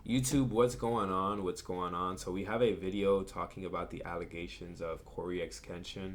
YouTube, what's going on? What's going on? So we have a video talking about the allegations of Coryxkenshin.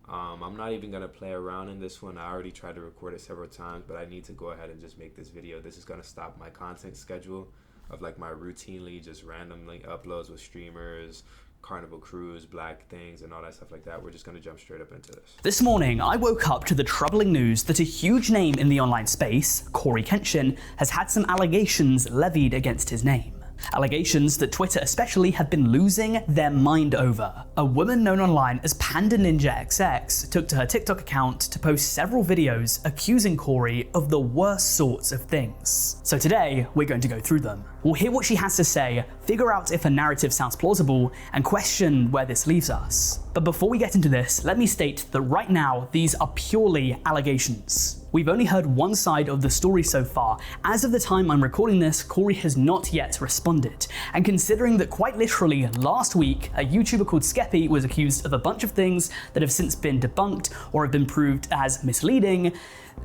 I'm not even going to play around in this one. I already tried to record it several times, but I need to go ahead and just make this video. This is going to stop my content schedule of like my routinely just randomly uploads with streamers, Carnival Cruise, Black Things, and all that stuff like that. We're just going to jump straight up into this. This morning, I woke up to the troubling news that a huge name in the online space, Coryxkenshin, has had some allegations levied against his name. Allegations that Twitter especially have been losing their mind over. A woman known online as Panda Ninja XX took to her TikTok account to post several videos accusing Cory of the worst sorts of things. So today, we're going to go through them. We'll hear what she has to say, figure out if her narrative sounds plausible, and question where this leaves us. But before we get into this, let me state that right now, these are purely allegations. We've only heard one side of the story so far. As of the time I'm recording this, Cory has not yet responded. And considering that quite literally last week, a YouTuber called Skeppy was accused of a bunch of things that have since been debunked or have been proved as misleading,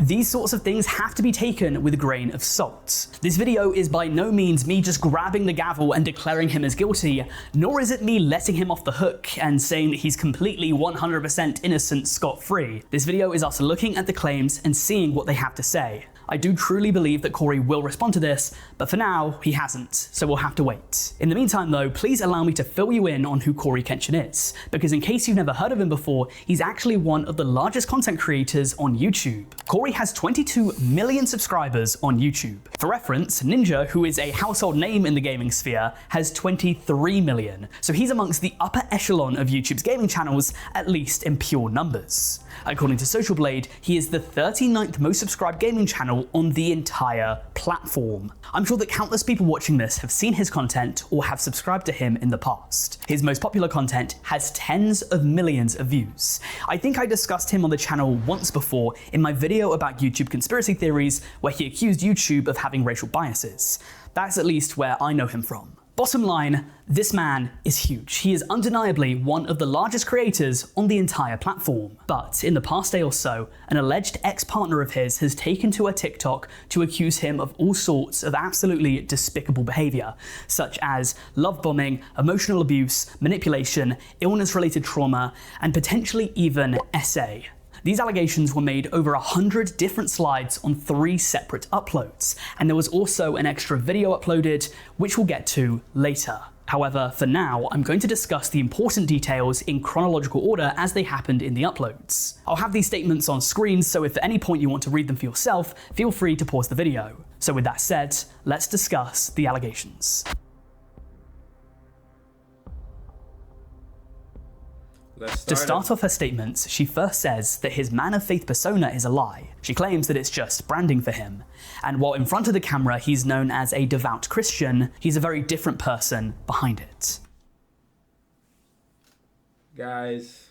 these sorts of things have to be taken with a grain of salt. This video is by no means me just grabbing the gavel and declaring him as guilty, nor is it me letting him off the hook and saying that he's completely 100% innocent scot-free. This video is us looking at the claims and seeing what they have to say. I do truly believe that Cory will respond to this, but for now, he hasn't, so we'll have to wait. In the meantime though, please allow me to fill you in on who Coryxkenshin is, because in case you've never heard of him before, he's actually one of the largest content creators on YouTube. Cory has 22 million subscribers on YouTube. For reference, Ninja, who is a household name in the gaming sphere, has 23 million, so he's amongst the upper echelon of YouTube's gaming channels, at least in pure numbers. According to Social Blade, he is the 39th most subscribed gaming channel on the entire platform. I'm sure that countless people watching this have seen his content or have subscribed to him in the past. His most popular content has tens of millions of views. I think I discussed him on the channel once before in my video about YouTube conspiracy theories, where he accused YouTube of having racial biases. That's at least where I know him from. Bottom line, this man is huge. He is undeniably one of the largest creators on the entire platform. But in the past day or so, an alleged ex-partner of his has taken to her TikTok to accuse him of all sorts of absolutely despicable behavior, such as love bombing, emotional abuse, manipulation, illness-related trauma, and potentially even SA. These allegations were made over 100 different slides on 3 separate uploads, and there was also an extra video uploaded, which we'll get to later. However, for now, I'm going to discuss the important details in chronological order as they happened in the uploads. I'll have these statements on screen, so if at any point you want to read them for yourself, feel free to pause the video. So with that said, let's discuss the allegations. To start off her statements, she first says that his man of faith persona is a lie. She claims that it's just branding for him. And while in front of the camera he's known as a devout Christian, he's a very different person behind it. Guys,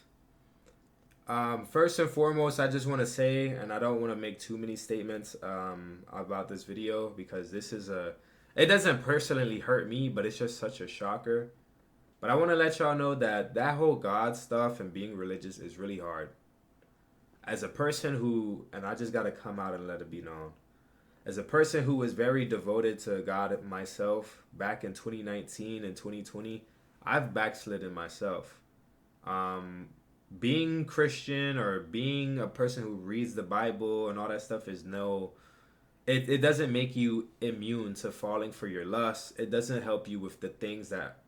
first and foremost, I just want to say, and I don't want to make too many statements about this video, because it doesn't personally hurt me, but it's just such a shocker. But I want to let y'all know that that whole God stuff and being religious is really hard. As a person who, and I just got to come out and let it be known, as a person who was very devoted to God myself back in 2019 and 2020, I've backslidden myself. Being Christian or being a person who reads the Bible and all that stuff is it doesn't make you immune to falling for your lust. It doesn't help you with the things that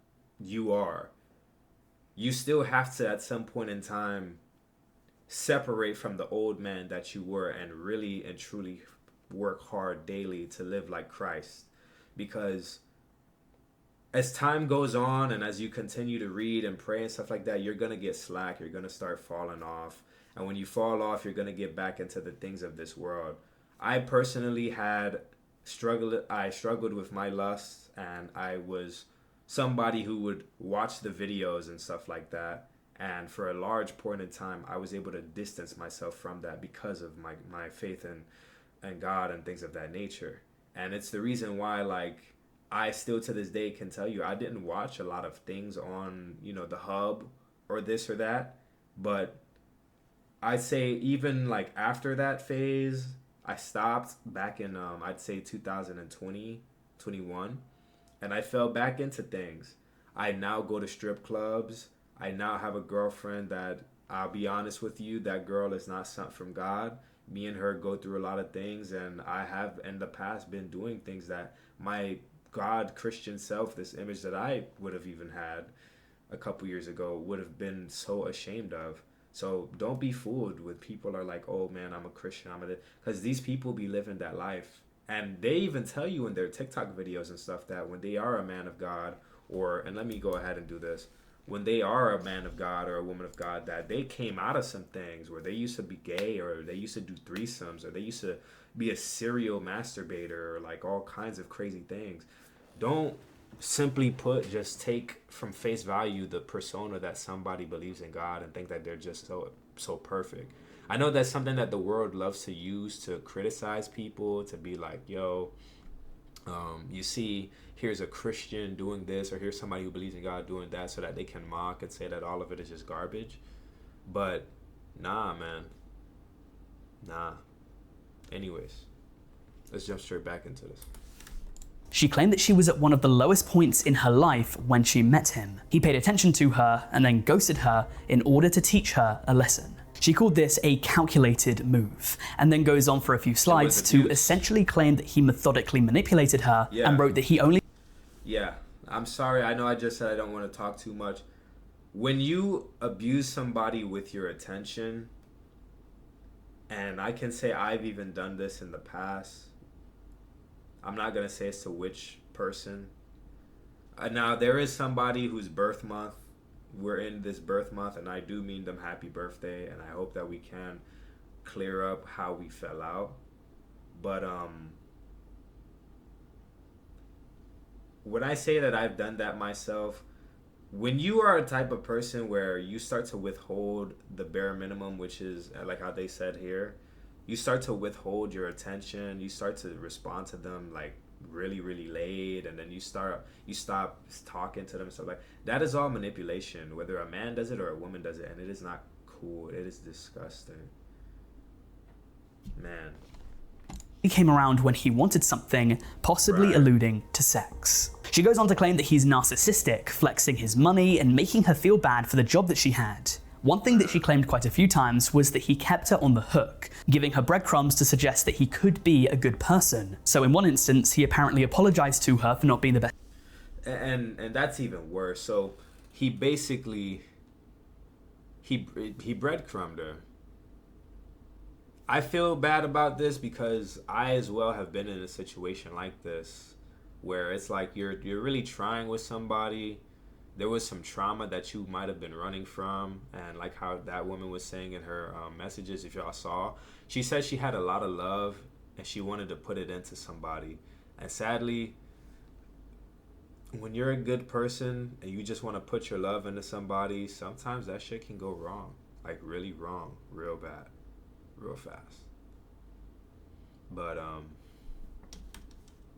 you are. You still have to, at some point in time, separate from the old man that you were and really and truly work hard daily to live like Christ. Because as time goes on and as you continue to read and pray and stuff like that, you're going to get slack. You're going to start falling off. And when you fall off, you're going to get back into the things of this world. I personally struggled with my lust, and I was somebody who would watch the videos and stuff like that, and for a large point in time I was able to distance myself from that because of my faith in God and things of that nature. And it's the reason why, like, I still to this day can tell you I didn't watch a lot of things on, the hub or this or that, but I'd say even like after that phase, I stopped back in I'd say 2020, 21. and I fell back into things. I now go to strip clubs. I now have a girlfriend that, I'll be honest with you, that girl is not sent from God. Me and her go through a lot of things, and I have in the past been doing things that my God Christian self, this image that I would have even had a couple years ago, would have been so ashamed of. So don't be fooled when people are like, oh man, I'm a Christian, because these people be living that life. And they even tell you in their TikTok videos and stuff that when they are a man of God, and let me go ahead and do this, when they are a man of God or a woman of God, that they came out of some things where they used to be gay, or they used to do threesomes, or they used to be a serial masturbator, or like all kinds of crazy things. Don't simply just take from face value the persona that somebody believes in God and think that they're just so perfect. I know that's something that the world loves to use to criticize people, to be like, yo, you see, here's a Christian doing this, or here's somebody who believes in God doing that, so that they can mock and say that all of it is just garbage. But nah, man. Nah. Anyways, let's jump straight back into this. She claimed that she was at one of the lowest points in her life when she met him. He paid attention to her and then ghosted her in order to teach her a lesson. She called this a calculated move, and then goes on for a few slides to essentially claim that he methodically manipulated her, and wrote that he only... Yeah, I'm sorry, I know I just said I don't want to talk too much. When you abuse somebody with your attention, and I can say I've even done this in the past, I'm not going to say as to which person. Now, there is somebody whose birth month, we're in this birth month, and I do mean them happy birthday, and I hope that we can clear up how we fell out. But when I say that I've done that myself, when you are a type of person where you start to withhold the bare minimum, which is like how they said here, you start to withhold your attention, you start to respond to them like really, really late, and then you stop talking to them and stuff like that. Is all manipulation, whether a man does it or a woman does it, and it is not cool. It is disgusting. Man. He came around when he wanted something, possibly alluding to sex. She goes on to claim that he's narcissistic, flexing his money and making her feel bad for the job that she had. One thing that she claimed quite a few times was that he kept her on the hook, giving her breadcrumbs to suggest that he could be a good person. So in one instance, he apparently apologized to her for not being the best. And that's even worse. So he basically, he breadcrumbed her. I feel bad about this because I as well have been in a situation like this, where it's like you're really trying with somebody. There was some trauma that you might have been running from, and like how that woman was saying in her messages, if y'all saw, she said she had a lot of love and she wanted to put it into somebody. And sadly, when you're a good person and you just want to put your love into somebody, sometimes that shit can go wrong, like really wrong, real bad, real fast. But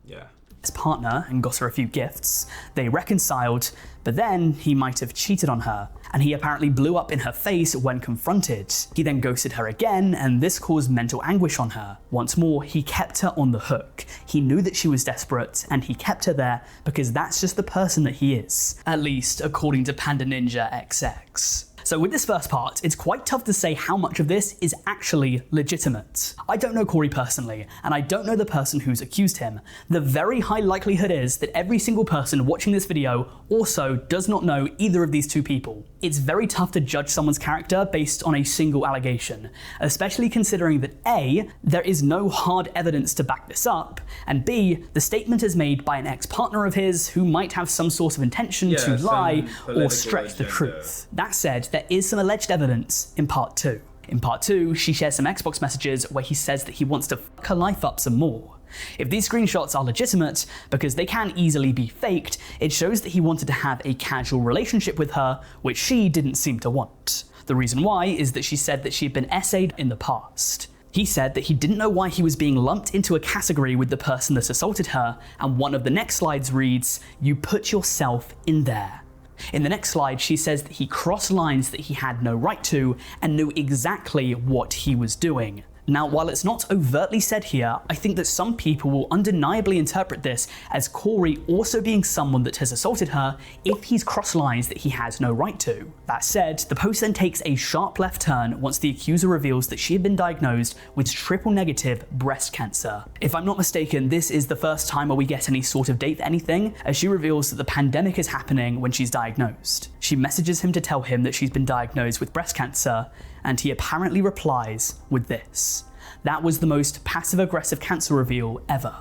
yeah. His partner and got her a few gifts. They reconciled, but then he might have cheated on her, and he apparently blew up in her face when confronted. He then ghosted her again, and this caused mental anguish on her. Once more, he kept her on the hook. He knew that she was desperate, and he kept her there because that's just the person that he is. At least, according to Panda Ninja XX. So with this first part, it's quite tough to say how much of this is actually legitimate. I don't know Cory personally, and I don't know the person who's accused him. The very high likelihood is that every single person watching this video also does not know either of these two people. It's very tough to judge someone's character based on a single allegation, especially considering that A, there is no hard evidence to back this up, and B, the statement is made by an ex-partner of his who might have some sort of intention to lie or stretch the truth. That said, there is some alleged evidence in part 2. In part 2, she shares some Xbox messages where he says that he wants to fuck her life up some more. If these screenshots are legitimate, because they can easily be faked, it shows that he wanted to have a casual relationship with her, which she didn't seem to want. The reason why is that she said that she'd been essayed in the past. He said that he didn't know why he was being lumped into a category with the person that assaulted her, and one of the next slides reads, "You put yourself in there." In the next slide, she says that he crossed lines that he had no right to and knew exactly what he was doing. Now, while it's not overtly said here, I think that some people will undeniably interpret this as Cory also being someone that has assaulted her if he's crossed lines that he has no right to. That said, the post then takes a sharp left turn once the accuser reveals that she had been diagnosed with triple-negative breast cancer. If I'm not mistaken, this is the first time where we get any sort of date for anything, as she reveals that the pandemic is happening when she's diagnosed. She messages him to tell him that she's been diagnosed with breast cancer, and he apparently replies with this. That was the most passive-aggressive cancer reveal ever.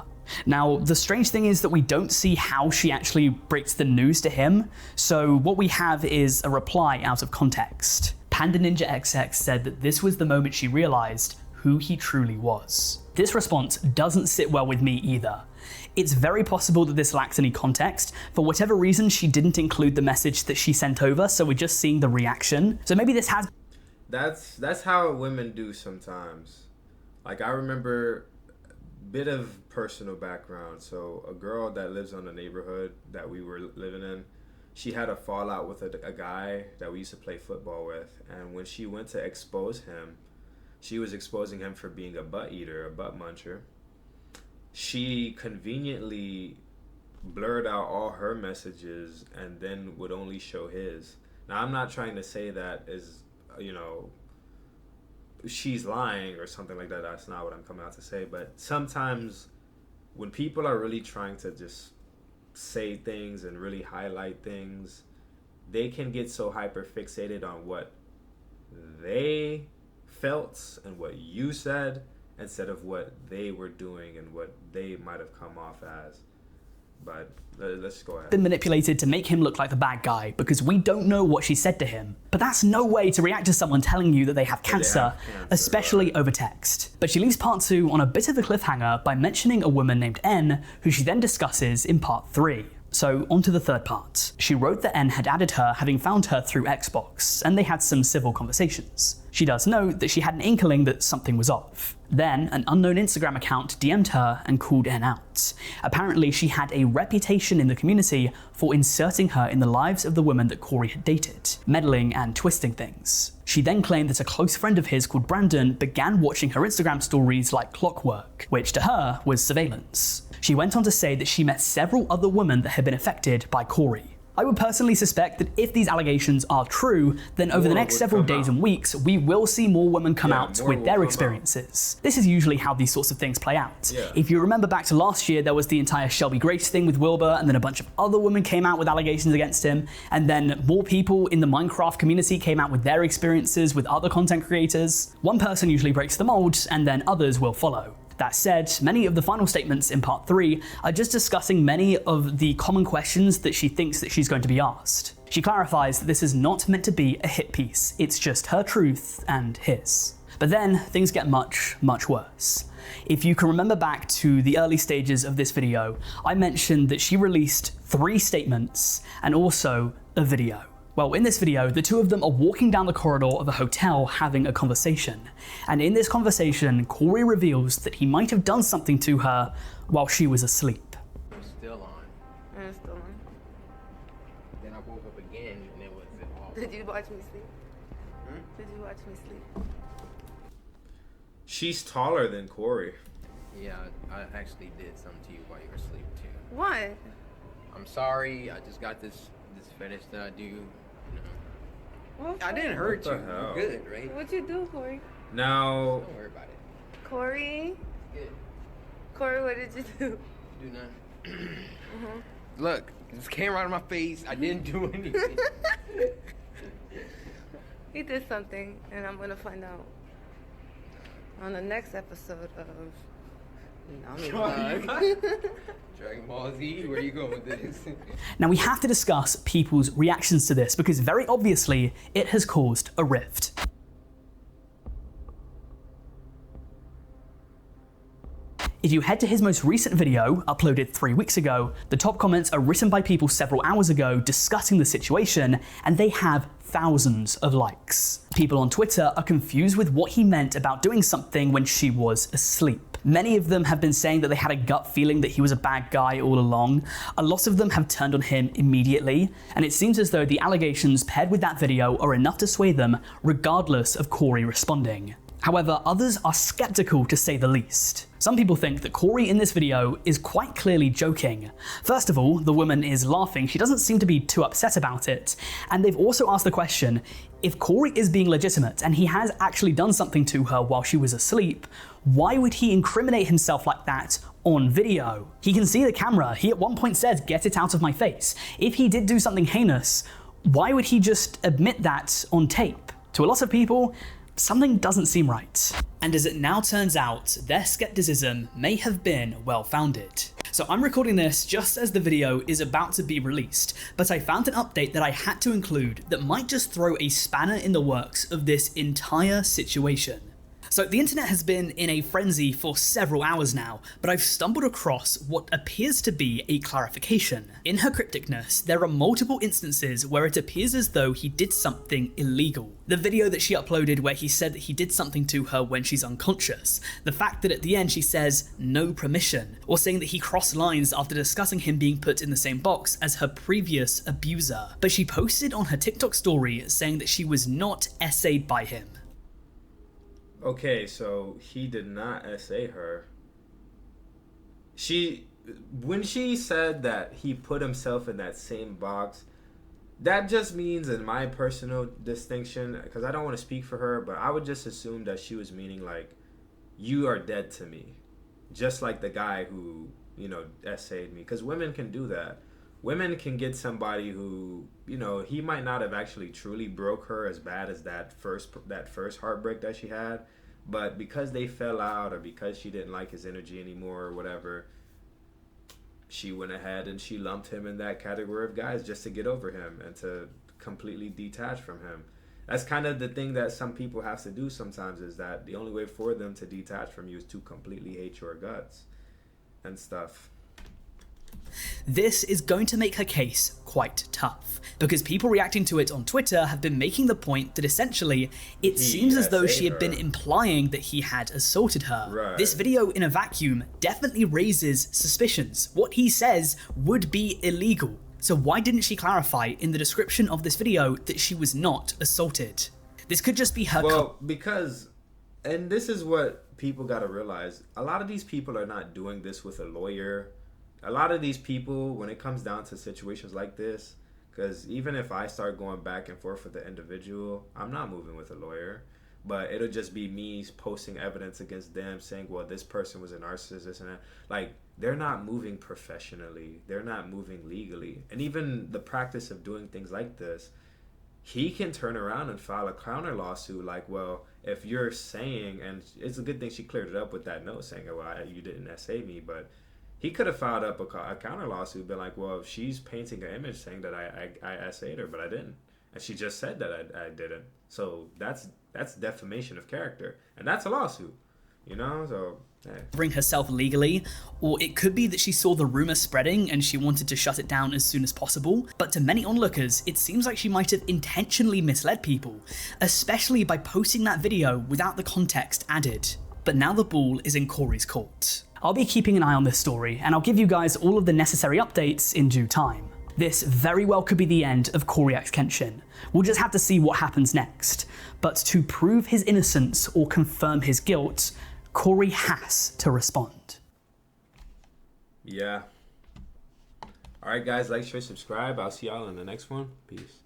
Now, the strange thing is that we don't see how she actually breaks the news to him, so what we have is a reply out of context. Panda Ninja XX said that this was the moment she realized who he truly was. This response doesn't sit well with me either. It's very possible that this lacks any context. For whatever reason, she didn't include the message that she sent over, so we're just seeing the reaction. So maybe this has... That's how women do sometimes. Like, I remember a bit of personal background. So a girl that lives on the neighborhood that we were living in, she had a fallout with a guy that we used to play football with. And when she went to expose him, she was exposing him for being a butt eater, a butt muncher. She conveniently blurred out all her messages and then would only show his. Now, I'm not trying to say that is, you know, she's lying or something like that. That's not what I'm coming out to say. But sometimes when people are really trying to just say things and really highlight things, they can get so hyper fixated on what they felt and what you said instead of what they were doing and what they might have come off as. But let's go ahead. Been manipulated to make him look like the bad guy because we don't know what she said to him. But that's no way to react to someone telling you that they have cancer, especially over text. But she leaves part 2 on a bit of a cliffhanger by mentioning a woman named N, who she then discusses in part 3. So on to the third part. She wrote that N had added her, having found her through Xbox, and they had some civil conversations. She does note that she had an inkling that something was off. Then, an unknown Instagram account DM'd her and called N out. Apparently, she had a reputation in the community for inserting her in the lives of the women that Cory had dated, meddling and twisting things. She then claimed that a close friend of his called Brandon began watching her Instagram stories like clockwork, which to her was surveillance. She went on to say that she met several other women that had been affected by Cory. I would personally suspect that if these allegations are true, then over the next several days and weeks, we will see more women come out with their experiences. This is usually how these sorts of things play out. If you remember back to last year, there was the entire Shelby Grace thing with Wilbur, and then a bunch of other women came out with allegations against him, and then more people in the Minecraft community came out with their experiences with other content creators. One person usually breaks the mold, and then others will follow. That said, many of the final statements in part 3 are just discussing many of the common questions that she thinks that she's going to be asked. She clarifies that this is not meant to be a hit piece, it's just her truth and his. But then things get much, much worse. If you can remember back to the early stages of this video, I mentioned that she released 3 statements and also a video. Well, in this video, the two of them are walking down the corridor of a hotel having a conversation. And in this conversation, Cory reveals that he might have done something to her while she was asleep. It's still on. It's still on. Then I woke up again and it was off. Did you watch me sleep? Did you watch me sleep? She's taller than Cory. Yeah, I actually did something to you while you were asleep too. What? I'm sorry. I just got this fetish that I do. You know. What I didn't hurt you. What the hell? You're good, right? What'd you do, Cory? Now, Don't worry about it. Cory? Good. Cory, what did you do? Do nothing. Look, this camera out of my face. I didn't do anything. He did something, and I'm gonna find out on the next episode of Dragon Ball Z, where you going with this? Now we have to discuss people's reactions to this because very obviously it has caused a rift. If you head to his most recent video, uploaded 3 weeks ago, the top comments are written by people several hours ago discussing the situation, and they have thousands of likes. People on Twitter are confused with what he meant about doing something when she was asleep. Many of them have been saying that they had a gut feeling that he was a bad guy all along. A lot of them have turned on him immediately, and it seems as though the allegations paired with that video are enough to sway them, regardless of Cory responding. However, others are skeptical to say the least. Some people think that Cory in this video is quite clearly joking. First of all, the woman is laughing, she doesn't seem to be too upset about it. And they've also asked the question, if Cory is being legitimate and he has actually done something to her while she was asleep, why would he incriminate himself like that on video? He can see the camera, he at one point said, "Get it out of my face." If he did do something heinous, why would he just admit that on tape? To a lot of people, something doesn't seem right. And as it now turns out, their skepticism may have been well-founded. So I'm recording this just as the video is about to be released, but I found an update that I had to include that might just throw a spanner in the works of this entire situation. So the internet has been in a frenzy for several hours now, but I've stumbled across what appears to be a clarification. In her crypticness, there are multiple instances where it appears as though he did something illegal. The video that she uploaded where he said that he did something to her when she's unconscious, the fact that at the end she says no permission, or saying that he crossed lines after discussing him being put in the same box as her previous abuser. But she posted on her TikTok story saying that she was not essayed by him. Okay, so he did not essay her. When she said that he put himself in that same box, that just means, in my personal distinction, because I don't want to speak for her, but I would just assume that she was meaning like, you are dead to me. Just like the guy who, essayed me. Because women can do that. Women can get somebody who, he might not have actually truly broke her as bad as that first heartbreak that she had, but because they fell out or because she didn't like his energy anymore or whatever, she went ahead and she lumped him in that category of guys just to get over him and to completely detach from him. That's kind of the thing that some people have to do sometimes, is that the only way for them to detach from you is to completely hate your guts and stuff. This is going to make her case quite tough, because people reacting to it on Twitter have been making the point that essentially it seems as though she had been implying that he had assaulted her. Right. This video in a vacuum definitely raises suspicions. What he says would be illegal. So why didn't she clarify in the description of this video that she was not assaulted? This could just be her. Well, because, and this is what people got to realize, a lot of these people are not doing this with a lawyer. A lot of these people, when it comes down to situations like this, because even if I start going back and forth with the individual, I'm not moving with a lawyer, but it'll just be me posting evidence against them saying, well, this person was a narcissist, this and that. Like, they're not moving professionally. They're not moving legally. And even the practice of doing things like this, he can turn around and file a counter lawsuit like, well, if you're saying, and it's a good thing she cleared it up with that note saying, well, you didn't essay me, but he could have filed up a counter lawsuit, been like, well, she's painting an image saying that I essayed her, but I didn't. And she just said that I didn't. So that's defamation of character. And that's a lawsuit, So, hey. Bring herself legally, or it could be that she saw the rumor spreading and she wanted to shut it down as soon as possible. But to many onlookers, it seems like she might have intentionally misled people, especially by posting that video without the context added. But now the ball is in Cory's court. I'll be keeping an eye on this story, and I'll give you guys all of the necessary updates in due time. This very well could be the end of Coryxkenshin. We'll just have to see what happens next. But to prove his innocence or confirm his guilt, Cory has to respond. Yeah. Alright guys, like, share, subscribe. I'll see y'all in the next one. Peace.